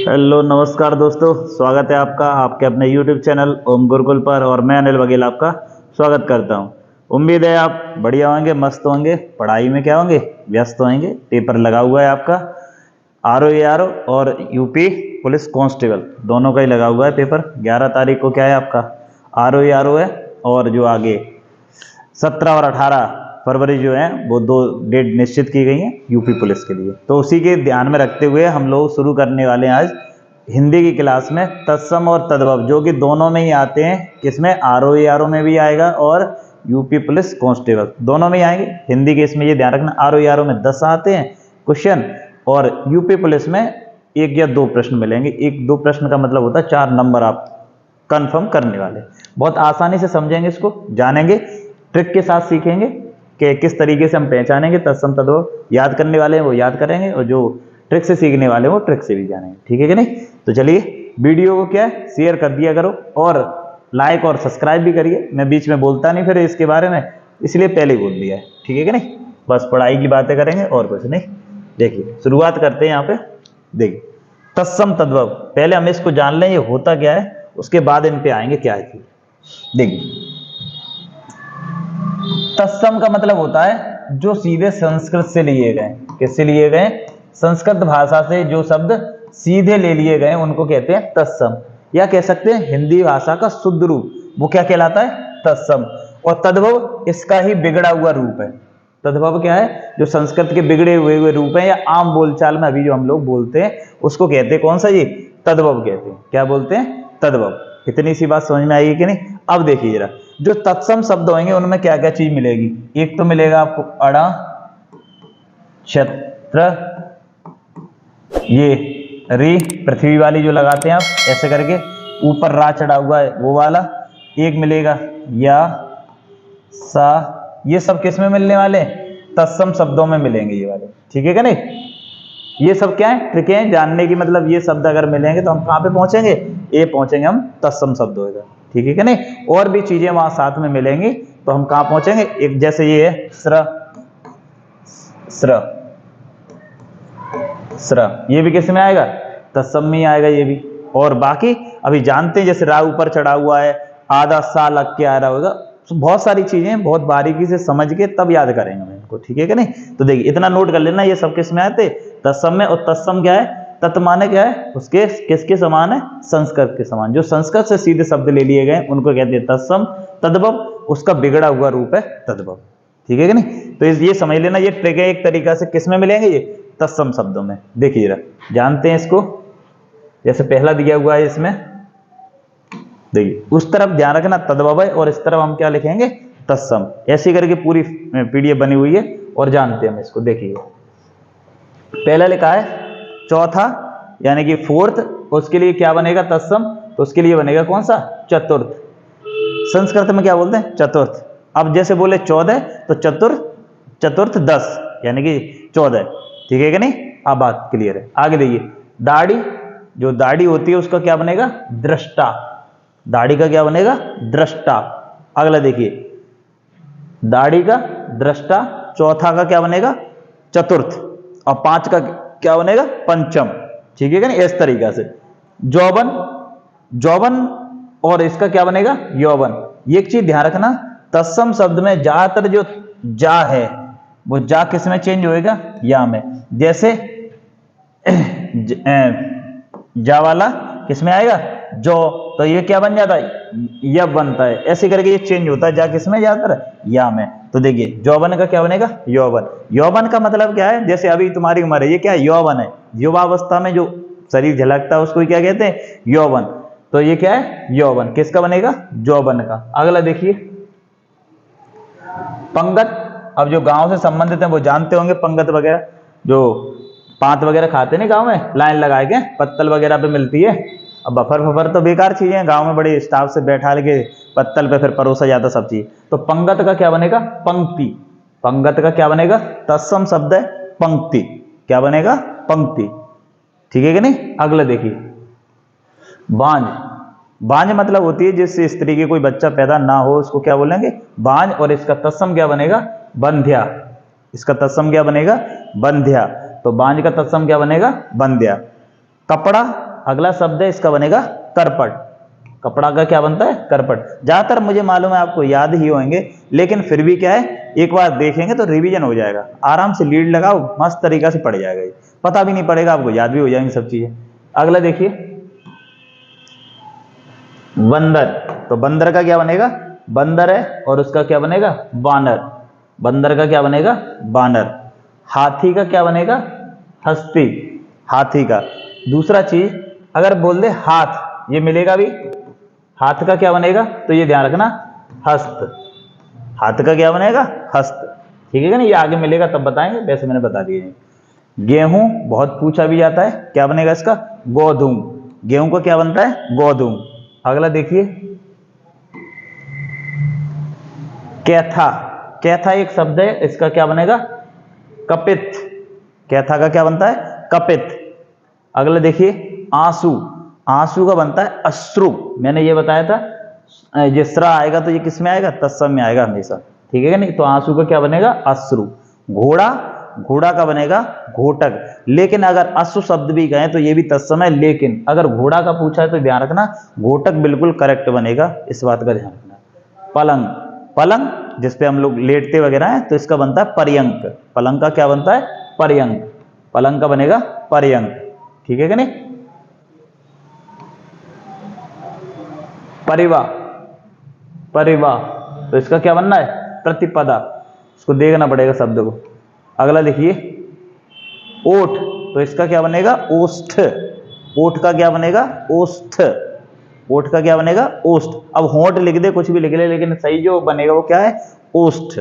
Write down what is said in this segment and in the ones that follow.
Hello नमस्कार दोस्तों, स्वागत है आपका आपके अपने YouTube चैनल ओम गुरुकुल पर। और मैं अनिल वकील आपका स्वागत करता हूं। उम्मीद है आप बढ़िया होंगे, मस्त होंगे, पढ़ाई में क्या होंगे, व्यस्त होंगे। पेपर लगा हुआ है आपका RO और यूपी पुलिस कांस्टेबल दोनों का ही लगा हुआ है पेपर। 11 तारीख को क्या है आपका RO है, और जो आगे 17 और 18 फरवरी जो है वो 2 डेट निश्चित की गई हैं यूपी पुलिस के लिए। तो उसी के ध्यान में रखते हुए हम लोग शुरू करने वाले हैं आज हिंदी की क्लास में तत्सम और तद्भव, जो कि दोनों में ही आते हैं। किसमें? RO में भी आएगा और यूपी पुलिस कांस्टेबल दोनों में ही आएंगे। हिंदी के इसमें ये ध्यान रखना, RO में 10 आते हैं क्वेश्चन, और यूपी पुलिस में 1 या 2 प्रश्न मिलेंगे। 1-2 प्रश्न का मतलब होता है 4 नंबर आप कंफर्म करने वाले। बहुत आसानी से समझेंगे, इसको जानेंगे, ट्रिक के साथ सीखेंगे कि किस तरीके से हम पहचानेंगे तत्सम तद्भव। याद करने वाले हैं वो याद करेंगे, और जो ट्रिक से सीखने वाले हैं वो ट्रिक से भी जानेंगे। ठीक है कि नहीं? तो चलिए वीडियो को क्या है शेयर कर दिया करो, और लाइक और सब्सक्राइब भी करिए। मैं बीच में बोलता नहीं फिर इसके बारे में, इसलिए पहले ही बोल दिया है। ठीक है कि नहीं? बस पढ़ाई की बातें करेंगे और कुछ नहीं। देखिए शुरुआत करते हैं यहाँ पे। देखिए तत्सम तद्भव, पहले हम इसको जान लें ये होता क्या है, उसके बाद इन पे आएंगे क्या है। देखिए तत्सम का मतलब होता है जो सीधे संस्कृत से लिए गए। किससे लिए गए? संस्कृत भाषा से जो शब्द सीधे ले लिए गए उनको कहते हैं तत्सम, या कह सकते हैं हिंदी भाषा का शुद्ध रूप, वो क्या कहलाता है? तत्सम। और तद्भव इसका ही बिगड़ा हुआ रूप है। तद्भव क्या है? जो संस्कृत के बिगड़े हुए रूप है, या आम बोलचाल में अभी जो हम लोग बोलते हैं उसको कहते हैं कौन सा? ये तद्भव कहते हैं। क्या बोलते हैं? तद्भव। इतनी सी बात समझ में आएगी कि नहीं? अब देखिए जरा, जो तत्सम शब्द होंगे उनमें क्या क्या चीज मिलेगी। एक तो मिलेगा आपको अड़ा, छत्र, ये री पृथ्वी वाली जो लगाते हैं आप ऐसे करके, ऊपर रा चढ़ा हुआ है वो वाला। एक मिलेगा या, सा, ये सब किस में मिलने वाले? तत्सम शब्दों में मिलेंगे ये वाले। ठीक है क्या नहीं? ये सब क्या है? ट्रिक है जानने की। मतलब ये शब्द अगर मिलेंगे तो हम कहाँ पे पहुंचेंगे? ये पहुंचेंगे हम तत्सम शब्द होगा। ठीक है क्या नहीं? और भी चीजें वहां साथ में मिलेंगी तो हम कहाँ पहुंचेंगे? एक जैसे ये है स्र, स्र, स्र, ये भी किस में आएगा? तत्सम में आएगा ये भी। और बाकी अभी जानते हैं, जैसे रा ऊपर चढ़ा हुआ है, आधा सा लग के आ रहा होगा। तो बहुत सारी चीजें बहुत बारीकी से समझ के तब याद करेंगे हम इनको। ठीक है कि नहीं? तो देखिए इतना नोट कर लेना, ये सब किस में आते? तत्सम में। और तत्सम क्या है? तत् माने क्या है? उसके किसके समान है? संस्कृत के समान। जो संस्कृत से सीधे शब्द ले लिए गए उनको कहते हैं तत्सम। तद्भव उसका बिगड़ा हुआ रूप है तद्भव। ठीक है कि नहीं? तो ये समझ लेना, ये ट्रिक है एक तरीका से। किस में मिलेंगे? ये तत्सम शब्दों में। देखिए जरा जानते हैं इसको। जैसे पहला दिया हुआ है इसमें, देखिए उस तरफ ध्यान रखना तद्भव है, और इस तरफ हम क्या लिखेंगे? तत्सम। ऐसी करके पूरी PDF बनी हुई है और जानते हैं हम इसको। देखिए पहला लिखा है चौथा, यानी कि 4th, उसके लिए क्या बनेगा? तत्सम। तो उसके लिए बनेगा कौन सा? चतुर्थ। संस्कृत में क्या बोलते हैं? चतुर्थ। अब जैसे बोले 14 तो चतुर्थ 10, यानी कि 14। ठीक है कि नहीं? अब बात क्लियर है। आगे देखिए दाढ़ी, जो दाढ़ी होती है उसका क्या बनेगा? दृष्टा। दाढ़ी का क्या बनेगा? दृष्टा। अगला देखिए दाढ़ी का दृष्टा, चौथा का क्या बनेगा? चतुर्थ, और 5 का क्या बनेगा? पंचम। ठीक है कि नहीं? इस तरीका से जौवन, जौवन, और इसका क्या बनेगा? यौवन। ये एक चीज ध्यान रखना, तत्सम शब्द में ज्यादातर जो जा है वो जा किस में चेंज होएगा? या में। जैसे जा वाला किस में आएगा? जो, तो ये क्या बन जाता है? यब बनता है। ऐसे करके ये चेंज होता है, जा किस में ज्यादातर? या में। तो देखिए यौवन का क्या बनेगा? यौवन। यौवन का मतलब क्या है? जैसे अभी तुम्हारी उम्र है, ये क्या है? यौवन है। युवावस्था में जो शरीर झलकता है उसको क्या कहते हैं? यौवन। तो ये क्या है? यौवन। किसका बनेगा? यौवन का। अगला देखिए पंगत। अब जो गांव से संबंधित है वो जानते होंगे पंगत वगैरह, जो पांत वगैरह खाते नहीं गांव में, लाइन लगा के पत्तल वगैरह पे मिलती है। अब बफर फफर तो बेकार चीजें, गांव में बड़े स्टाफ से बैठा के पत्तल पे फिर परोसा जाता सब चीज। तो पंगत का क्या बनेगा? पंक्ति। पंगत का क्या बनेगा? तत्सम शब्द है पंक्ति। क्या बनेगा? पंक्ति। ठीक है कि नहीं? अगला देखिए बांझ। बांझ मतलब होती है जिस स्त्री के कोई बच्चा पैदा ना हो उसको क्या बोलेंगे? बांझ। और इसका तत्सम क्या बनेगा? बंध्या। इसका तत्सम क्या बनेगा? बंध्या। तो बांझ का तत्सम क्या बनेगा? बंध्या। कपड़ा, अगला शब्द है इसका बनेगा करपट। कपड़ा का क्या बनता है? करपट। ज्यादातर मुझे मालूम है आपको याद ही होंगे, लेकिन फिर भी क्या है, एक बार देखेंगे तो रिवीजन हो जाएगा। आराम से लीड लगाओ, मस्त तरीका से पढ़ जाएगा, ये पता भी नहीं पड़ेगा आपको, याद भी हो जाएंगी सब चीजें। अगला देखिए बंदर। तो बंदर का क्या बनेगा? बंदर है और उसका क्या बनेगा? बानर। बंदर का क्या बनेगा? बानर। हाथी का क्या बनेगा? हस्ती। हाथी का। दूसरा चीज अगर बोल दे हाथ, ये मिलेगा भी, हाथ का क्या बनेगा? तो ये ध्यान रखना, हस्त। हाथ का क्या बनेगा? हस्त। ठीक है ना, ये आगे मिलेगा तब बताएंगे, वैसे मैंने बता दिया। गेहूं बहुत पूछा भी जाता है, क्या बनेगा इसका? गोधूम। गेहूं का क्या बनता है? गोधूम। अगला देखिए कैथा। कैथा एक शब्द है, इसका क्या बनेगा? कपित। कैथा का क्या बनता है? कपित। अगला देखिए आंसू। आंसू का बनता है अश्रु। मैंने ये बताया था, ये स्रा आएगा तो ये किस में आएगा? तत्सम में आएगा हमेशा। ठीक है नहीं, तो आंसू का क्या बनेगा? अश्रु। घोड़ा। घोड़ा का बनेगा घोटक। लेकिन अगर अश्रु शब्द भी गए तो ये भी तत्सम है, लेकिन अगर घोड़ा का पूछा है तो ध्यान रखना घोटक बिल्कुल करेक्ट बनेगा, इस बात का ध्यान रखना। पलंग। पलंग जिसपे हम लोग लेटते वगैरह हैं, तो इसका बनता है पर्यंक। पलंग का क्या बनता है? पर्यंक। पलंग का बनेगा पर्यंक। ठीक है कि नहीं? परिवा। परिवा, तो इसका क्या बनना है? प्रतिपदा। इसको देखना पड़ेगा शब्द को। अगला देखिए ओठ। तो इसका क्या बनेगा? ओष्ठ। ओठ का क्या बनेगा? ओष्ठ। ओठ का क्या बनेगा? ओष्ठ। अब होंठ लिख दे, कुछ भी लिख ले, लेकिन सही जो बनेगा वो क्या है? ओष्ठ।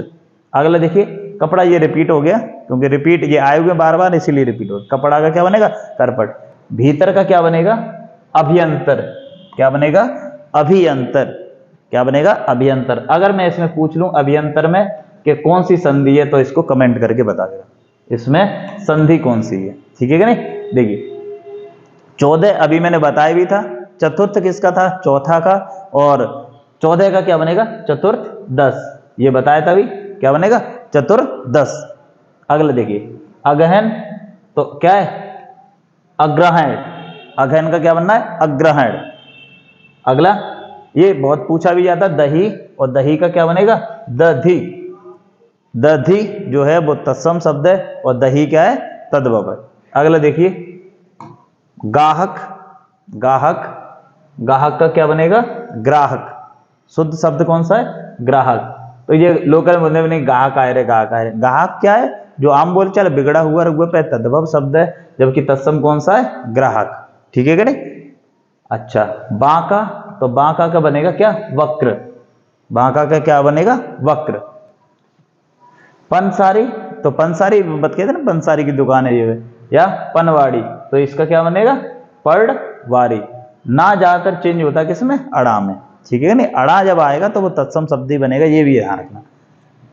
अगला देखिए कपड़ा, ये रिपीट हो गया क्योंकि रिपीट ये आए हुए बार बार, इसीलिए रिपीट हो गया। कपड़ा का क्या बनेगा? करपट। भीतर का क्या बनेगा? अभियंतर। क्या बनेगा? अभियंतर। क्या बनेगा? अभियंतर। अगर मैं इसमें पूछ लूं अभियंतर में कि कौन सी संधि है, तो इसको कमेंट करके बता देगा इसमें संधि कौन सी है। ठीक है कि नहीं? देखिए 14 अभी मैंने बताया भी था। चतुर्थ किसका था? चौथा का। और 14 का क्या बनेगा? चतुर्दश। ये बताया था अभी, क्या बनेगा? चतुर्दश। अगला देखिए अगहन। तो क्या है? अग्रहण। अगहन का क्या बनना है? अग्रहण। अगला ये बहुत पूछा भी जाता, दही। और दही का क्या बनेगा? दधि। दधि जो है वो तत्सम शब्द है, और दही क्या है? तद्भव है। अगला देखिए गाहक। गाहक। गाहक का क्या बनेगा? ग्राहक। शुद्ध शब्द कौन सा है? ग्राहक। तो ये लोकल बोलने में नहीं, गाहक आए रे, गाहक आए रे। गाहक क्या है? जो आम बोल चल बिगड़ा हुआ रुआ पे तद्भव शब्द है, जबकि तत्सम कौन सा है? ग्राहक। ठीक है कि नहीं? अच्छा बांका। तो बांका का बनेगा क्या? वक्र। बांका का क्या बनेगा? वक्र। पंसारी। तो पंसारी बत कहते ना, पंसारी की दुकान है ये, या पनवाड़ी। तो इसका क्या बनेगा? पड़वारी। ना ज्यादातर चेंज होता है किसमें? अड़ा में। ठीक है नहीं? अड़ा जब आएगा तो वो तत्सम शब्द ही बनेगा, ये भी ध्यान रखना।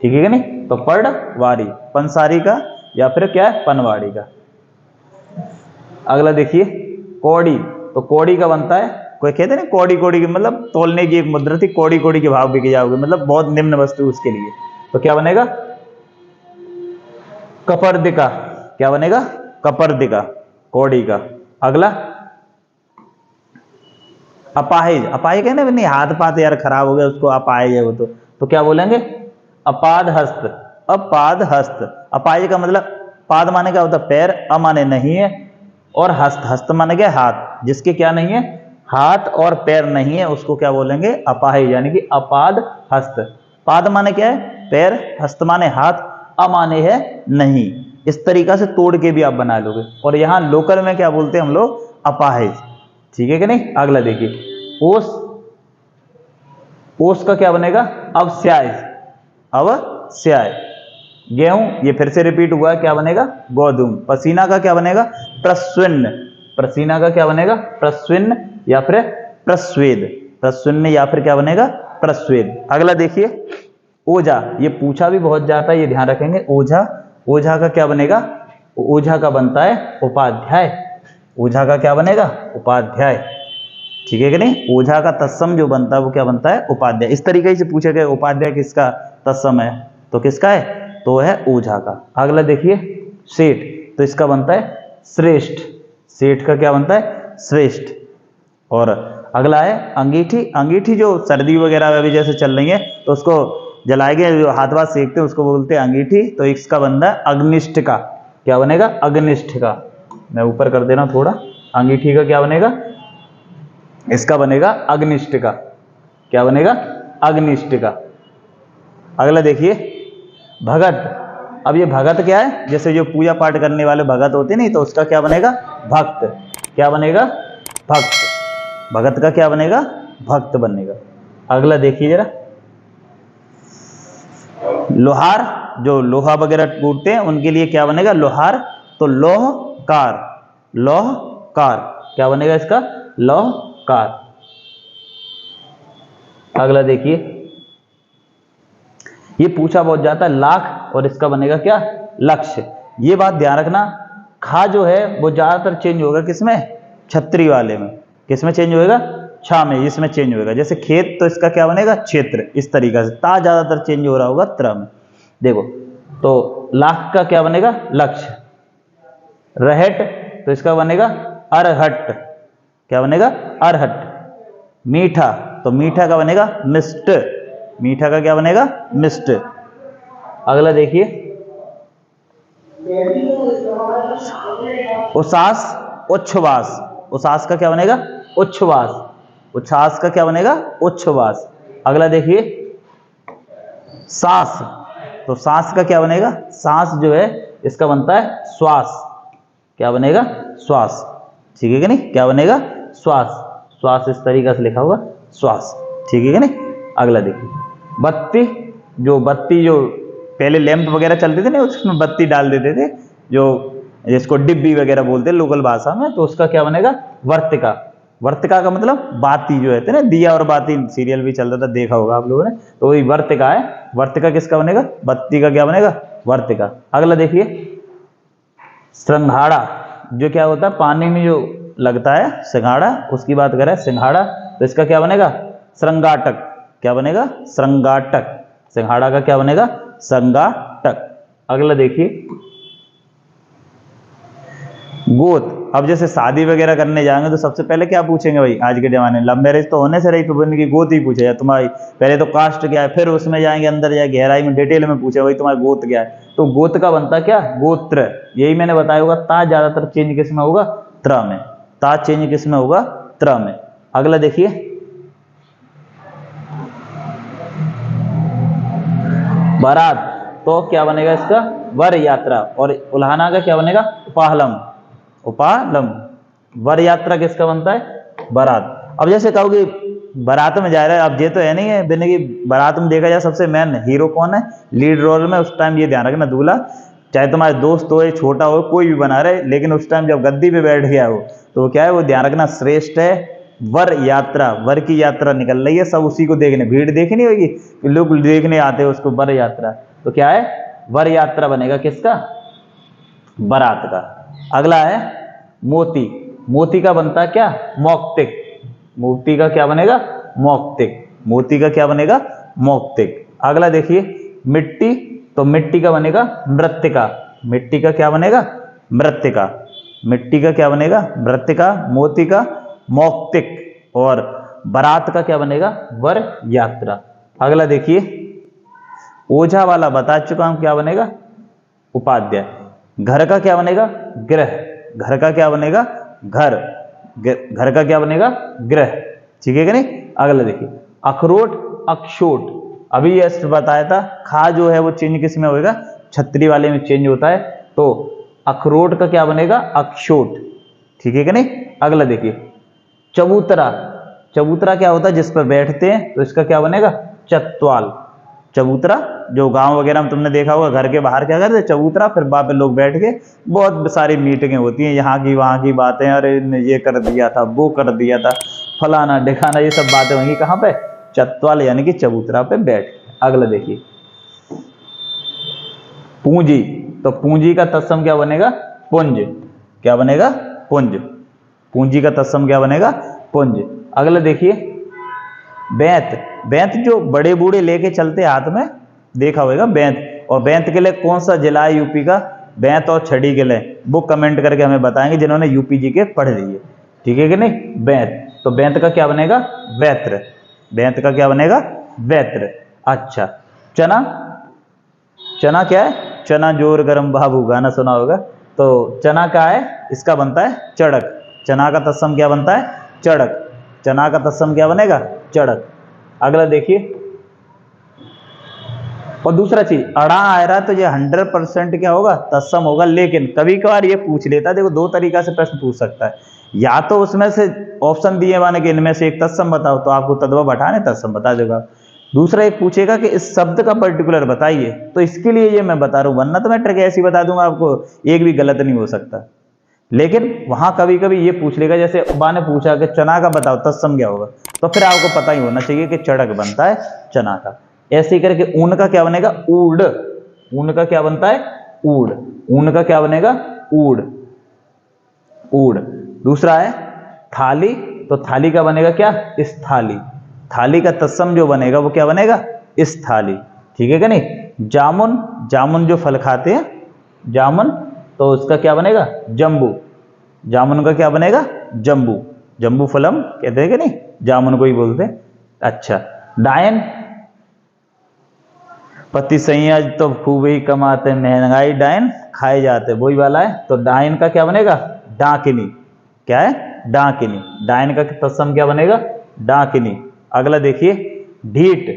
ठीक है नहीं? तो पड़वारी पंसारी का, या फिर क्या है? पनवाड़ी का। अगला देखिए कौड़ी। तो कौड़ी का बनता है, कोई कहते ना कौड़ी कौड़ी की, मतलब तोलने की एक मुद्रा थी, कौड़ी कौड़ी के भाव बिक जाओगे, मतलब बहुत निम्न वस्तु उसके लिए। तो क्या बनेगा? कपर्दिका। क्या बनेगा? कपर्दिका। कौड़ी का। अगला अपाहिज। अपाहिज कहने नहीं, हाथ पाथ यार खराब हो गया उसको अपाहिज है वो, तो क्या बोलेंगे? अपाद हस्त। अपाद हस्त। अपाहिज का मतलब पाद माने क्या होता है? पैर। अ माने नहीं है, और हस्त। हस्त माने क्या? हाथ। जिसके क्या नहीं है? हाथ और पैर नहीं है, उसको क्या बोलेंगे? अपाहिज, यानी कि अपाद हस्त। पाद माने क्या है? पैर। हस्त माने हाथ। अ माने है नहीं। इस तरीका से तोड़ के भी आप बना लोगे। और यहां लोकल में क्या बोलते हैं हम लोग? अपाहिज। ठीक है कि नहीं? अगला देखिए ओस। ओस का क्या बनेगा? अवस्याय। अवस्याय। गेहूं, ये फिर से रिपीट हुआ है, क्या बनेगा? गोधूम। पसीना का क्या बनेगा? प्रस्विन्न। पसीना का क्या बनेगा? प्रस्विन्न या फिर प्रस्वेद। प्रस्विन्न या फिर क्या बनेगा? प्रस्वेद। अगला देखिए ओझा। ये पूछा भी बहुत जाता है, ये ध्यान रखेंगे। ओझा। ओझा का क्या बनेगा? ओझा का बनता है उपाध्याय। ओझा का क्या बनेगा? उपाध्याय। ठीक है कि नहीं? ओझा का तत्सम जो बनता है वो क्या बनता है? उपाध्याय। इस तरीके से पूछे गए उपाध्याय किसका तत्सम है, तो किसका है? तो है ओझा का। अगला देखिए सेठ। तो इसका बनता है श्रेष्ठ। सेठ का क्या बनता है? श्रेष्ठ। और अगला है अंगीठी। अंगीठी जो सर्दी वगैरह अभी जैसे चल रही है तो उसको जलाएंगे, जो हाथ वाथ सेकते हैं उसको बोलते हैं अंगीठी। तो इसका बनता है अग्निष्ठ का। क्या बनेगा? अग्निष्ठ का। मैं ऊपर कर दे रहा हूं थोड़ा। अंगीठी का क्या बनेगा? इसका बनेगा अग्निष्ठ का। क्या बनेगा? अग्निष्ठ का। अगला देखिए भगत। अब ये भगत क्या है? जैसे जो पूजा पाठ करने वाले भगत होते नहीं, तो उसका क्या बनेगा? भक्त। क्या बनेगा? भक्त। भगत का क्या बनेगा? भक्त बनेगा। अगला देखिए जरा, लोहार। जो लोहा वगैरह टूटते हैं उनके लिए क्या बनेगा? लोहार। तो लौहकार। लौहकार क्या बनेगा इसका? लौहकार। अगला देखिए, ये पूछा बहुत जाता है लाख, और इसका बनेगा क्या? लक्ष्य। ये बात ध्यान रखना, खा जो है वो ज्यादातर चेंज होगा किसमें? छतरी वाले में। किसमें चेंज होएगा? छा में, इसमें चेंज होएगा। जैसे खेत, तो इसका क्या बनेगा? क्षेत्र। इस तरीका से ता ज्यादातर चेंज हो रहा होगा त्र में। देखो, तो लाख का क्या बनेगा? लक्ष्य। रहट, तो इसका बनेगा अरहट। क्या बनेगा? अरहट। मीठा, तो मीठा का बनेगा मिष्ट। मीठा का क्या बनेगा? मिष्ट। अगला देखिए, उसास, उच्छ्वास। उसास का क्या बनेगा? उच्छ्वास। उच्छ्वास का क्या बनेगा? उच्छ्वास। अगला देखिए, सांस। तो सांस का क्या बनेगा? सांस जो है इसका बनता है श्वास। क्या बनेगा? श्वास। ठीक है कि नहीं? क्या बनेगा? श्वास। श्वास इस तरीके से लिखा होगा, श्वास। ठीक है कि नहीं? अगला देखिए, बत्ती। जो बत्ती, जो पहले लैंप वगैरह चलते थे ना, उसमें बत्ती डाल देते थे, जो जिसको डिब्बी वगैरह बोलते हैं लोकल भाषा में, तो उसका क्या बनेगा? वर्तिका। वर्तिका का मतलब बाती जो है ना, दिया और बाती सीरियल भी चल रहा था, देखा होगा आप लोगों ने, तो वही वर्तिका है। वर्तिका किसका बनेगा? बत्ती का क्या बनेगा? वर्तिका। अगला देखिए, श्रृंगाड़ा। जो क्या होता है? पानी में जो लगता है सिंघाड़ा, उसकी बात करें सिंघाड़ा, तो इसका क्या बनेगा? श्रृंगाटक। क्या बनेगा? श्रृंगाटक। सिंघाड़ा का क्या बनेगा? श्रृंगाटक। अगला देखिए, गोत। अब जैसे शादी वगैरह करने जाएंगे तो सबसे पहले क्या पूछेंगे भाई? आज के जमाने में लव मैरिज तो होने से रही, तो उनकी गोत ही पूछे तुम्हारी। पहले तो कास्ट क्या है, फिर उसमें जाएंगे अंदर जाए गहराई में डिटेल में पूछे भाई तुम्हारा गोत क्या है। तो गोत का बनता क्या? गोत्र। यही मैंने बताया होगा। ता ज्यादातर चेंज किस में होगा? त्र में। ता चेंज किस में होगा? त्र में। अगला देखिए, बारात। तो क्या बनेगा इसका? वर यात्रा। और उल्हाना का क्या बनेगा? उपाहलम। उपालम। वर यात्रा किसका बनता है? बारात। अब जैसे कहोगे बारात में जा रहा है, अब ये तो है नहीं है बिना कि बारात में देखा जाए सबसे मेन हीरो कौन है लीड रोल में, उस टाइम ये ध्यान रखना, दूल्हा चाहे तुम्हारे दोस्त हो, छोटा हो, कोई भी बना रहे, लेकिन उस टाइम जब गद्दी पे बैठ गया हो तो वो क्या है? वो ध्यान रखना श्रेष्ठ है। वर यात्रा, वर की यात्रा निकल रही है, सब उसी को देखने, भीड़ देखनी होगी, लोग देखने आते हैं उसको, वर यात्रा। तो क्या है? वर यात्रा बनेगा किसका? बारात का। अगला है मोती। मोती का बनता है क्या? मौक्तिक। मोती का क्या बनेगा? मौक्तिक। मोती का क्या बनेगा? मौक्तिक। अगला देखिए, मिट्टी। तो मिट्टी का बनेगा मृत्तिका। मिट्टी का क्या बनेगा? मृत्तिका। मिट्टी का क्या बनेगा? मृत्तिका। मोती का मौक्तिक। और बारात का क्या बनेगा? वर यात्रा। अगला देखिए, ओझा वाला बता चुका हूं, क्या बनेगा? उपाध्याय। घर का क्या बनेगा? गृह। घर का क्या बनेगा? घर। घर का क्या बनेगा? गृह। ठीक है कि नहीं? अगला देखिए, अखरोट, अक्षोट। अभी ये बताया था, खा जो है वो चेंज किस में होगा? छतरी वाले में चेंज होता है। तो अखरोट का क्या बनेगा? अक्षोट। ठीक है कि नहीं? अगला देखिए, चबूतरा। चबूतरा क्या होता है? जिस पर बैठते हैं, तो इसका क्या बनेगा? चतवाल। चबूतरा जो गांव वगैरह में तुमने देखा होगा, घर के बाहर क्या करते? चबूतरा। फिर वहां पे लोग बैठ के बहुत सारी मीटिंगें होती हैं, यहाँ की वहां की बातें, अरे ये कर दिया था, वो कर दिया था, फलाना ढिकाना, ये सब बातें होंगी कहाँ पे? चतवाल यानी कि चबूतरा पे बैठ। अगला देखिए, पूंजी। तो पूंजी का तत्सम क्या बनेगा? पुंज। क्या बनेगा? पुंज। पूंजी का तत्सम क्या बनेगा? पुंज। अगला देखिए, बेंत। बेंत जो बड़े बूढ़े लेके चलते हाथ में, देखा होगा बेंत। और बेंत के लिए कौन सा जिला है यूपी का? बेंत और छड़ी के लिए वो कमेंट करके हमें बताएंगे जिन्होंने यूपी जी के पढ़ लिए। ठीक है कि नहीं, बैंत, तो बैंत का क्या बनेगा, वैत्र, बैंत का क्या बनेगा, वैत्र। अच्छा, चना, चना क्या है, चना जोर गरम बाबू, गाना सुना होगा, तो चना क्या है, इसका बनता है चड़क, चना का तत्सम क्या बनता है, चड़क, चना का तत्सम क्या बनेगा, चड़क। अगला देखिए, और दूसरा चीज अड़ा आ रहा तो ये 100% क्या होगा, तत्सम होगा, लेकिन कभी कभार ये पूछ लेता है, देखो दो तरीका से प्रश्न पूछ सकता है, या तो उसमें से ऑप्शन दिए माने कि इनमें से एक तत्सम बताओ, तो आपको तद्भव हटाने तत्सम बता देगा। दूसरा एक पूछेगा कि इस शब्द का पर्टिकुलर बताइए, तो इसके लिए ये मैं बता रहा हूं, वरना तो मैं ट्रिक ऐसी बता दूंगा आपको, एक भी गलत नहीं हो सकता। लेकिन वहां कभी कभी ये पूछ लेगा, जैसे बा ने पूछा कि चना का बताओ तत्सम क्या होगा, तो फिर आपको पता ही होना चाहिए कि चड़क बनता है चना का। ऐसे ही करके ऊन का क्या बनेगा, ऊड, ऊन का क्या बनता है, ऊड, ऊन का क्या बनेगा, ऊड, ऊड। दूसरा है थाली, तो थाली का बनेगा क्या, स्थाली, थाली का तत्सम जो बनेगा वो क्या बनेगा, स्थाली, ठीक है क्या नहीं। जामुन, जामुन जो फल खाते हैं, जामुन, तो उसका क्या बनेगा, जम्बू, जामुन का क्या बनेगा, जम्बू, जम्बू फलम कहते हैं कि नहीं, जामुन को ही बोलते हैं। अच्छा, डायन, पति सैया तो खूब ही कमाते, महंगाई डायन खाए जाते, वही वाला है, तो डायन का क्या बनेगा, डाकिनी, क्या है, डाकिनी, डायन का तत्सम क्या बनेगा, डाकिनी। अगला देखिए, ढीठ,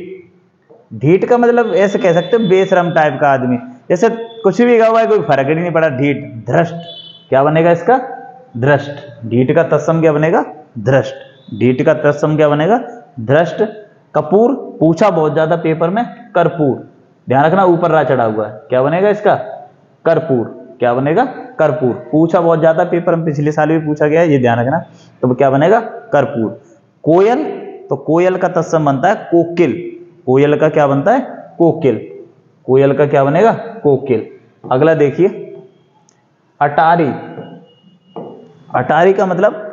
ढीठ का मतलब ऐसे कह सकते हैं बेशरम टाइप का आदमी, जैसे कुछ भी कहा हुआ है कोई फर्क ही नहीं पड़ा, ढीठ। धृष्ट, क्या बनेगा इसका, धृष्ट, ढीठ का तत्सम क्या बनेगा, धृष्ट, ढीठ का तत्सम क्या बनेगा, धृष्ट। कपूर, पूछा बहुत ज्यादा पेपर में, कर्पूर, ध्यान रखना ऊपर रा चढ़ा हुआ है, क्या बनेगा इसका, कर्पूर, क्या बनेगा, कर्पूर, पूछा बहुत ज्यादा पेपर में, पिछले साल भी पूछा गया है, ये ध्यान रखना, तो क्या बनेगा, कर्पूर। कोयल, तो कोयल का तत्सम बनता है कोकिल, कोयल का क्या बनता है, कोकिल, कोयल का क्या बनेगा, कोकिल। अगला देखिए, अटारी, अटारी का मतलब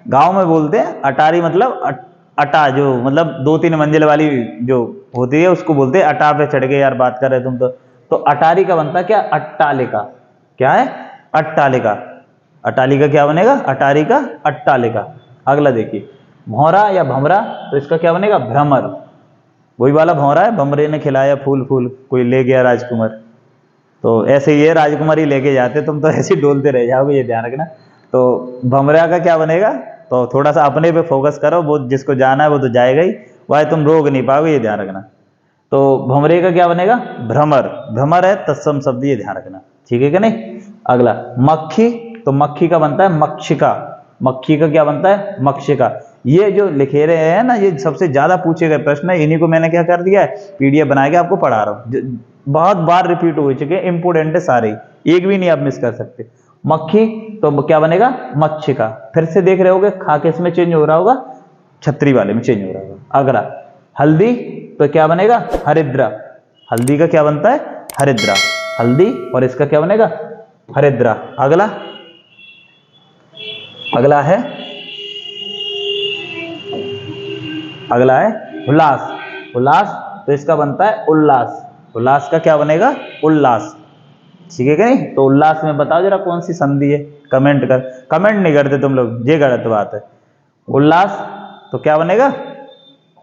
गांव में बोलते हैं अटारी, मतलब अटा जो मतलब 2-3 मंजिल वाली जो होती है उसको बोलते हैं, अटा पे चढ़ के यार बात कर रहे तुम तो अटारी का बनता क्या, अट्टालिका, क्या है, अट्टालिका, अटालिका क्या बनेगा, अटारी का अट्टालिका। अगला देखिए, भौरा या भमरा, तो इसका क्या बनेगा, भ्रमर, वही वाला भौरा है, भमरे ने खिलाया फूल फूल, कोई ले गया राजकुमार, तो ऐसे ही है, राजकुमार ही लेके जाते, तुम तो ऐसे ही डोलते रह जाओगे, ये ध्यान रखना। तो भमरा का क्या बनेगा, तो थोड़ा सा अपने पे फोकस करो, वो जिसको जाना है वो तो जाएगा ही, वह तुम रोक नहीं पाओगे, ये ध्यान रखना। तो भमरे का क्या बनेगा, भ्रमर, भ्रमर है तत्सम शब्द, ये ध्यान रखना, ठीक है कि नहीं। अगला मक्खी, तो मक्खी का बनता है मक्षिका, मक्खी का क्या बनता है, मक्षिका। ये जो लिखे रहे हैं ना, ये सबसे ज्यादा पूछे गए प्रश्न है, इन्हीं को मैंने क्या कर दिया है, पीडीएफ बना के आपको पढ़ा रहा हूँ, बहुत बार रिपीट हो चुके हैं, इंपोर्टेंट है सारे, एक भी नहीं आप मिस कर सकते। मक्खी, तो क्या बनेगा, मक्षिका। फिर से देख रहे होगे, खा किस में चेंज हो रहा होगा, छतरी वाले में चेंज हो रहा होगा। अगला हल्दी, तो क्या बनेगा, हरिद्रा, हल्दी का क्या बनता है, हरिद्रा, हल्दी, और इसका क्या बनेगा, हरिद्रा। अगला, अगला है, अगला है उल्लास, उल्लास, तो इसका बनता है उल्लास, उल्लास का क्या बनेगा, उल्लास, ठीक है कि नहीं। तो उल्लास में बताओ जरा कौन सी संधि है, कमेंट कर, कमेंट नहीं करते तुम लोग, ये गलत बात है। उल्लास, तो क्या बनेगा,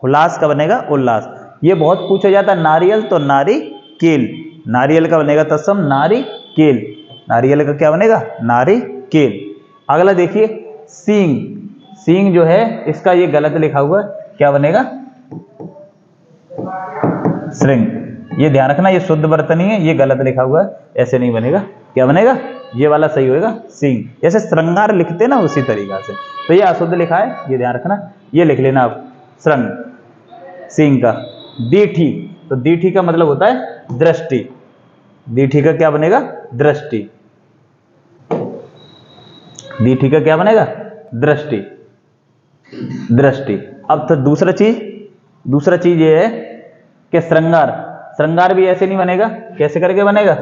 उल्लास का बनेगा उल्लास। ये बहुत पूछा जाता है, नारियल, तो नारी केल, नारियल का बनेगा तत्सम नारी केल, नारियल का क्या बनेगा, नारी केल। अगला देखिए, सींग, सींग जो है इसका ये गलत लिखा हुआ है, क्या बनेगा, श्रृंग, ये ध्यान रखना, ये शुद्ध वर्तनी है, ये गलत लिखा हुआ है, ऐसे नहीं बनेगा, क्या बनेगा, ये वाला सही होएगा, सिंह, जैसे श्रृंगार लिखते ना उसी तरीका से, तो ये अशुद्ध लिखा है, ये ध्यान रखना, ये लिख लेना आप, श्रृंग, सिंह का। दीठी, तो दीठी का मतलब होता है दृष्टि, दीठी का क्या बनेगा, दृष्टि, दीठी का क्या बनेगा, दृष्टि, दृष्टि। अब तो दूसरा चीज ये है कि श्रृंगार, श्रृंगार भी ऐसे नहीं बनेगा, कैसे करके बनेगा,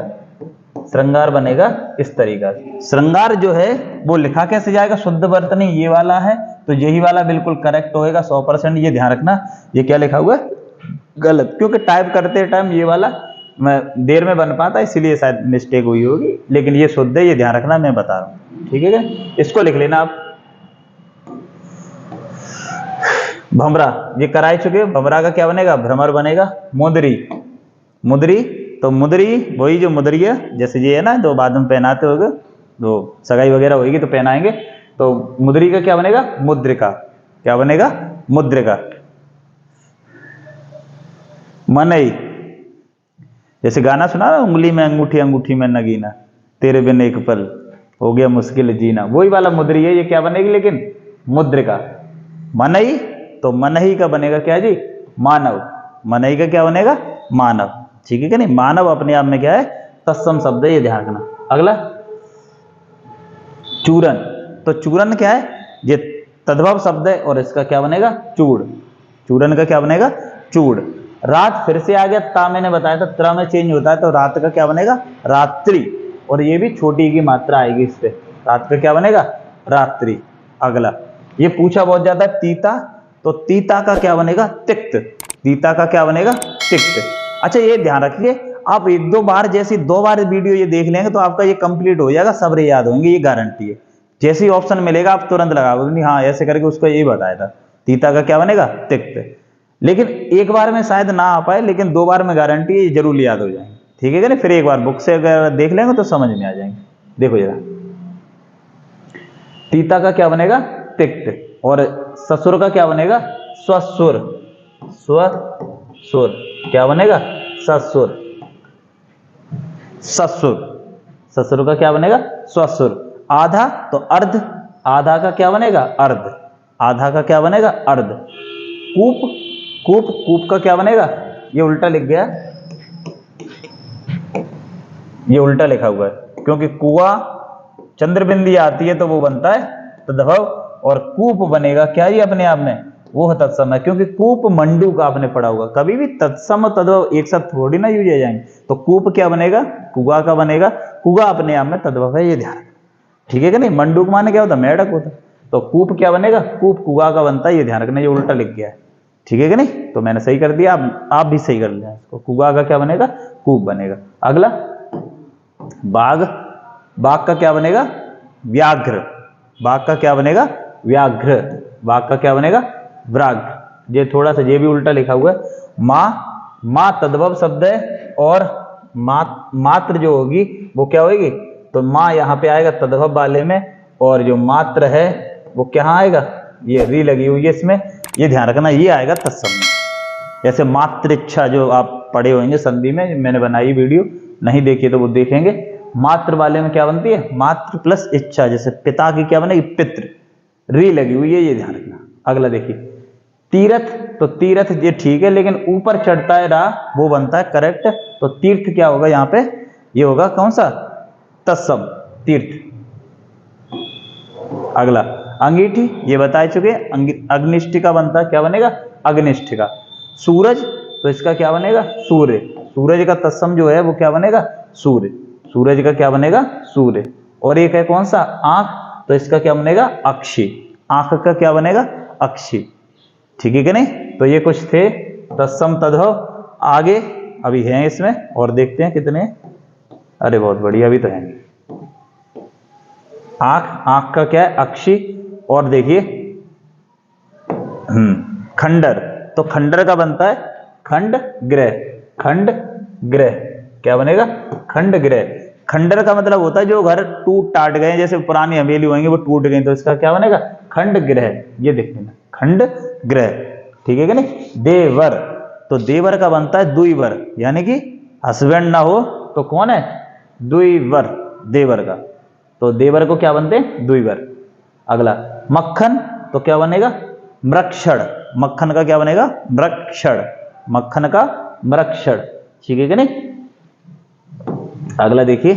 श्रृंगार बनेगा इस तरीका से। श्रृंगार जो है वो लिखा कैसे जाएगा, शुद्ध वर्तनी ये वाला है, तो यही वाला बिल्कुल करेक्ट होएगा 100%, ये ध्यान रखना। ये क्या लिखा हुआ है, गलत, क्योंकि टाइप करते टाइम ये वाला मैं देर में बन पाता, इसीलिए शायद मिस्टेक हुई होगी, लेकिन ये शुद्ध है, ये ध्यान रखना, मैं बता रहा हूँ, ठीक है क्या, इसको लिख लेना आप। भमरा ये कराए चुके, भमरा का क्या बनेगा, भ्रमर बनेगा। मुदरी, मुदरी तो मुदरी वही जो मुदरी है, जैसे ये है ना जो बाद में पहनाते होगे, जो सगाई वगैरह होगी तो पहनाएंगे, तो मुदरी का क्या बनेगा, मुद्रिका। क्या बनेगा, मुद्रिका। मनई, जैसे गाना सुना ना, उंगली में अंगूठी अंगूठी में नगीना, तेरे बिन एक पल हो गया मुश्किल जीना, वही वाला मुद्री है, ये क्या बनेगी लेकिन, मुद्रिका। मनई तो मनही का बनेगा क्या जी, मानव। मनई का क्या बनेगा, मानव। ठीक है कि नहीं, मानव अपने आप में क्या है, तत्सम शब्द है, ये ध्यान रखना। अगला चूरन, तो चूरन क्या है, ये तद्भव शब्द है और इसका क्या बनेगा, चूड़। चूरन का क्या बनेगा, चूड़। रात फिर से आ गया, ता मैंने बताया था त्रा में चेंज होता है, तो रात का क्या बनेगा, रात्रि, और ये भी छोटी की मात्रा आएगी इस पे, रात का क्या बनेगा, रात्रि। अगला ये पूछा बहुत ज्यादा, तीता, तो तीता का क्या बनेगा, तिक्त। तीता का क्या बनेगा, तिक्त। अच्छा ये ध्यान रखिए, आप एक दो बार, जैसी 2 बार वीडियो ये देख लेंगे तो आपका ये कंप्लीट हो जाएगा, सब याद होंगे, ये गारंटी है। जैसे ही ऑप्शन मिलेगा आप तुरंत लगाओगे, नहीं हाँ ऐसे करके उसको यही बताया था, तीता का क्या बनेगा, तिक्त। लेकिन एक बार में शायद ना आ पाए, लेकिन 2 बार में गारंटी है, ये जरूर याद हो जाएंगे। ठीक है कि नहीं, फिर एक बार बुक से अगर देख लेंगे तो समझ में आ जाएंगे। देखो जरा, तीता का क्या बनेगा, तिक्त, और ससुर का क्या बनेगा, स्वसुर। स्वसुर क्या बनेगा, ससुर। ससुर, ससुर का क्या बनेगा, स्वसुर। आधा तो अर्ध, आधा का क्या बनेगा, अर्ध। आधा का क्या बनेगा, अर्ध। कूप, कूप, कूप का क्या बनेगा, ये उल्टा लिख गया, ये उल्टा लिखा हुआ है, क्योंकि कुआं चंद्रबिंदी आती है तो वो बनता है तद्भव, और कूप बनेगा क्या ही अपने आप में, वो तत्सम है, क्योंकि कूप मंडू का आपने पढ़ा होगा, कभी भी तत्सम तद्भव एक साथ थोड़ी ना यूज आ जाएंगे। तो कूप क्या बनेगा, कुआ का बनेगा, कुआ अपने आप में तद्भव है, ये ध्यान। ठीक है कि नहीं, मंडूक माने क्या होता, मेढक होता, तो कूप क्या बनेगा, कूप कुआ का बनता है, ये ध्यान रखना, ये उल्टा लिख गया है। ठीक है कि नहीं, तो मैंने सही कर दिया, आप भी सही कर लेना इसको, कुआ का क्या बनेगा, कूप बनेगा। अगला बाघ, बाघ का क्या बनेगा, व्याघ्र। बाघ का क्या बनेगा, व्याघ्र। बाघ का क्या बनेगा, व्याघ्र। ये थोड़ा सा ये भी उल्टा लिखा हुआ है। माँ, माँ तद्भव शब्द है, और मात्र जो होगी वो क्या होगी, तो माँ यहाँ पे आएगा तद्भव वाले में, और जो मात्र है वो क्या आएगा, ये री लगी हुई है इसमें, ये ध्यान रखना, ये आएगा तत्सम में। जैसे मातृच्छा जो आप पढ़े होंगे संधि में, मैंने बनाई वीडियो, नहीं देखी तो वो देखेंगे। मात्र वाले में क्या बनती है, मात्र प्लस इच्छा, जैसे पिता की क्या बनेगी, पितृ, री लगी हुई है, ये ध्यान रखना। अगला देखिए तीर्थ, तो तीर्थ ये ठीक है, लेकिन ऊपर चढ़ता है रा, वो बनता है करेक्ट, तो तीर्थ क्या होगा यहाँ पे, ये होगा कौन सा, तत्सम, तीर्थ। अगला अंगीठी, ये बता चुके, अग्निष्ठिका बनता है, क्या बनेगा, अग्निष्ठिका। सूरज, तो इसका क्या बनेगा, सूर्य। सूरज का तत्सम जो है वो क्या बनेगा, सूर्य। सूरज का क्या बनेगा, सूर्य। और एक है कौन सा, आंख, तो इसका क्या बनेगा, अक्षी। आंख का क्या बनेगा, अक्षी। ठीक है कि नहीं, तो ये कुछ थे तत्सम तद्भव। आगे अभी हैं इसमें, और देखते हैं कितने, अरे बहुत बढ़िया, अभी तो हैं। आंख, आंख का क्या है, अक्षी। और देखिए खंडर, तो खंडर का बनता है खंड ग्रह। खंड ग्रह क्या बनेगा, खंड ग्रह। खंडर का मतलब होता है जो घर टूट टाट गए, जैसे पुरानी हवेली होंगी वो टूट गई, तो इसका क्या बनेगा, खंड ग्रह। ये देख लेना, खंड ग्रह। ठीक है कि नहीं। देवर, तो देवर का बनता है द्विवर, यानी कि हस्बैंड ना हो तो कौन है, द्विवर, देवर का। तो देवर को क्या बनते हैं, द्विवर। अगला मक्खन, तो क्या बनेगा, मृक्षण। मक्खन का क्या बनेगा, मृक्षण। मक्खन का मृक्षण। ठीक है कि नहीं। अगला देखिए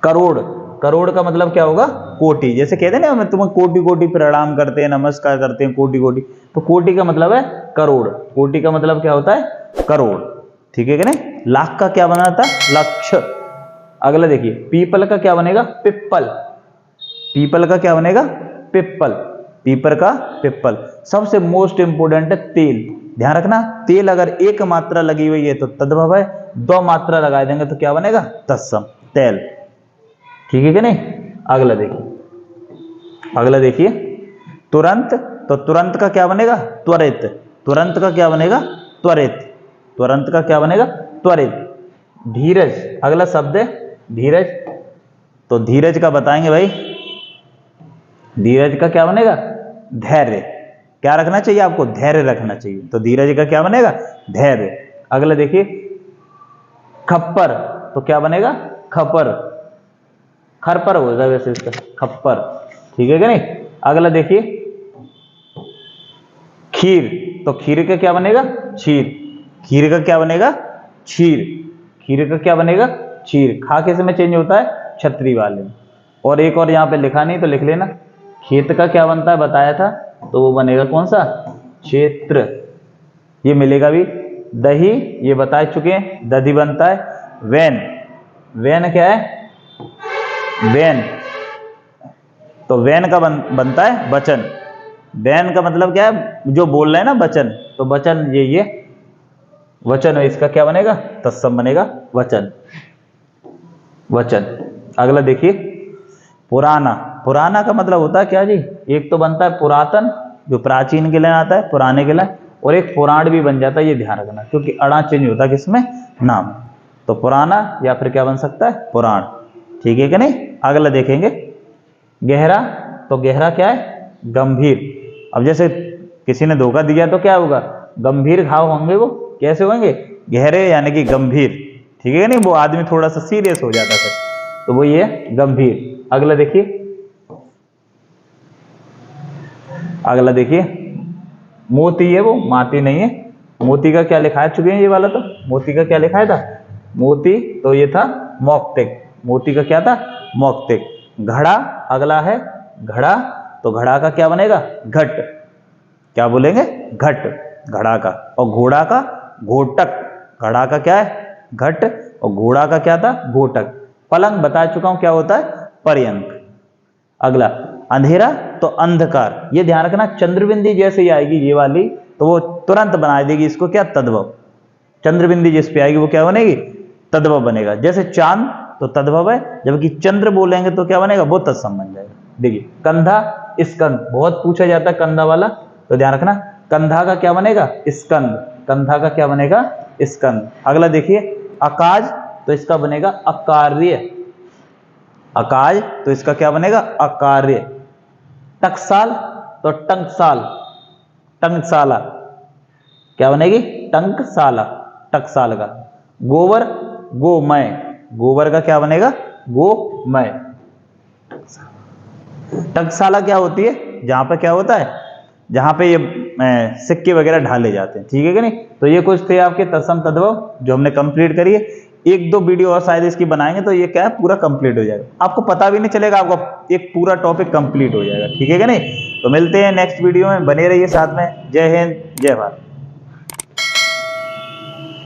करोड़। करोड़ का मतलब क्या होगा, कोटि। जैसे कहते हैं ना, हम तुम्हें कोटि कोटि प्रणाम करते हैं, नमस्कार करते हैं, कोटि कोटि, तो कोटि का मतलब है करोड़। कोटि का मतलब क्या होता है, करोड़। ठीक है कि नहीं। लाख का क्या बना था, लक्ष्य। अगला देखिए पीपल का क्या बनेगा, पिप्पल। पीपल का क्या बनेगा, पिप्पल। पीपर का पिप्पल। सबसे मोस्ट इंपोर्टेंट है तेल। ध्यान रखना, तेल अगर एक मात्रा लगी हुई है तो तद्भव है, 2 मात्रा लगा देंगे तो क्या बनेगा, तत्सम, तेल। ठीक है कि नहीं। अगला देखिए, अगला देखिए तुरंत, तो तुरंत का क्या बनेगा? त्वरित। तुरंत का क्या बनेगा? त्वरित। तुरंत का क्या बनेगा? त्वरित। धीरज, अगला शब्द है धीरज। तो धीरज का बताएंगे भाई, धीरज का क्या बनेगा? धैर्य। क्या रखना चाहिए आपको? धैर्य रखना चाहिए। तो धीरज का क्या बनेगा? धैर्य। अगला देखिए खप्पर, तो क्या बनेगा? खपर। खरपर होगा वैसे इसका, खप्पर, ठीक है क्या नहीं? अगला देखिए खीर, तो खीर का क्या बनेगा? क्षीर। खीर का क्या बनेगा? क्षीर। खीर का क्या बनेगा? क्षीर। खा किस में चेंज होता है? छतरी वाले में। और एक और यहाँ पे लिखा नहीं तो लिख लेना, खेत का क्या बनता है बताया था, तो वो बनेगा कौन सा? क्षेत्र। ये मिलेगा भी। दही ये बता चुके हैं, दधी बनता है। वैन, वैन क्या है? वैन, तो वैन का बनता है वचन। वैन का मतलब क्या है? जो बोल रहे हैं ना वचन, तो वचन ये वचन है, इसका क्या बनेगा? तत्सम बनेगा वचन। वचन। अगला देखिए पुराना। पुराना का मतलब होता है क्या जी? एक तो बनता है पुरातन, जो प्राचीन के लिए आता है, पुराने के लिए, और एक पुराण भी बन जाता है, ये ध्यान रखना, क्योंकि अड़ा चेंज होता है किसमें? नाम। तो पुराना या फिर क्या बन सकता है? पुराण, ठीक है कि नहीं? अगला देखेंगे गहरा, तो गहरा क्या है? गंभीर। अब जैसे किसी ने धोखा दिया तो क्या होगा? गंभीर घाव होंगे, वो कैसे होंगे? गहरे यानी कि गंभीर, ठीक है नहीं? वो आदमी थोड़ा सा सीरियस हो जाता है, तो वो ये गंभीर। अगला देखिए, अगला देखिए मोती है, वो माती नहीं है। मोती का क्या लिखा है चुके हैं ये वाला, तो मोती का क्या लिखा था? मोती, तो ये था मौक्तिक। मोती का क्या था? मौक्तिक। घड़ा, अगला है घड़ा, तो घड़ा का क्या बनेगा? घट। क्या बोलेंगे? घट, घड़ा का। और घोड़ा का घोटक। घड़ा का क्या है? घट, और घोड़ा का क्या था? घोटक। पलंग बता चुका हूं क्या होता है? पर्यंक। अगला अंधेरा, तो अंधकार। ये ध्यान रखना, चंद्रबिंदी जैसे ही आएगी ये वाली, तो वो तुरंत बना देगी इसको क्या? तद्भव। चंद्रबिंदी जिस पे आएगी वो क्या बनेगी? तद्भव बनेगा। जैसे चांद तो तद्भव है, जबकि चंद्र बोलेंगे तो क्या बनेगा? वो तत्सम बन जाएगा। देखिए कंधा, स्कंद, बहुत पूछा जाता है कंधा वाला, तो ध्यान रखना कंधा का क्या बनेगा? स्कंद। कंधा का क्या बनेगा? स्कंद। अगला देखिए अकाज, तो इसका बनेगा अकार्य। अकाज, तो इसका क्या बनेगा? अकार्य। टकसाल, तो टंकसाल। टंकसाला, क्या बनेगी? टंकसाला, टकसाल का। गोबर, गोमय। गोबर का क्या बनेगा? गोमय। टकसाला क्या होती है? जहां पे क्या होता है? जहां पे ये सिक्के वगैरह ढाले जाते हैं, ठीक है कि नहीं? तो ये कुछ थे आपके तत्सम तद्भव जो हमने कंप्लीट करी है। एक दो वीडियो और शायद इसकी बनाएंगे तो ये क्या है? पूरा कंप्लीट हो जाएगा, आपको पता भी नहीं चलेगा, आपको एक पूरा टॉपिक कंप्लीट हो जाएगा, ठीक है कि नहीं? तो मिलते हैं नेक्स्ट वीडियो में, बने रहिए साथ में। जय हिंद, जय भारत।